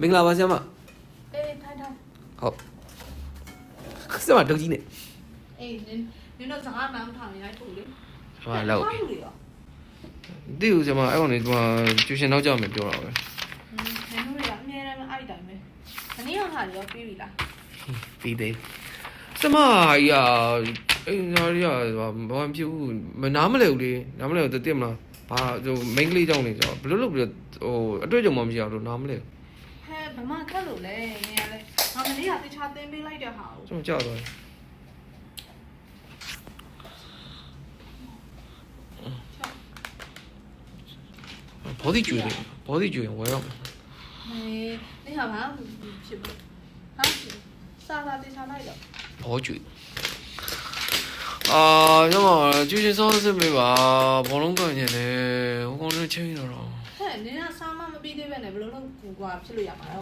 မင်္ဂလာပါဆရာမ အေးထိုင် ဟုတ်ဆရာမဒုတ်ကြီးနဲ့ အေးနင်တို့စကားနားမထောင်ရိုက်ထုတ်လေ ဟာလောက် ဟုတ်လေရော တိဦးဆရာမအဲ့ကောင်လေးကကျူရှင်နောက်ကြမယ်ပြောတာပဲ နင်တို့တွေကအမြဲတမ်းအဲ့တိုင်းပဲမနေ့ကဟာရောပြီးပြီလား ပြီးသေးဆရာမကြီးအိမ်သားကြီးဘာမှဖြစ်ဘူးမနားမလဲဘူးလေနားမလဲဘူးတိမလားဘာဟိုမိန်းကလေးကြောင့်နေကြဘယ်လိုလုပ်ပြီးဟိုအတွေ့အကြုံမှမရှိအောင်လို့နားမလဲ ဟဲ့ဗမာခက်လို့လေနင်ကလည်းငါမနေ့ကတခြားသင်ပေးလိုက်တဲ့ဟာကို ကျွန်တော်ကြောက်သွားဘောဒီကျွေးဘောဒီကျွေးဝယ်တော့ ဟေးနင်ဟာဘာဖြစ်ဘူးဟာစားတခြားလိုက်တော့ ဘောကျွေးကျွန်တော်ကျူရှင်စောစစ်ပေးပါဘောလုံးကန်နေတယ်ဟိုကောင်လေးချင်းတော့ ဟဲ့နင်ကစားမမပြီးသေးပဲနဲ့ဘယ်လိုလုပ်ကူကွာဖြစ်လို့ရမှာလဲ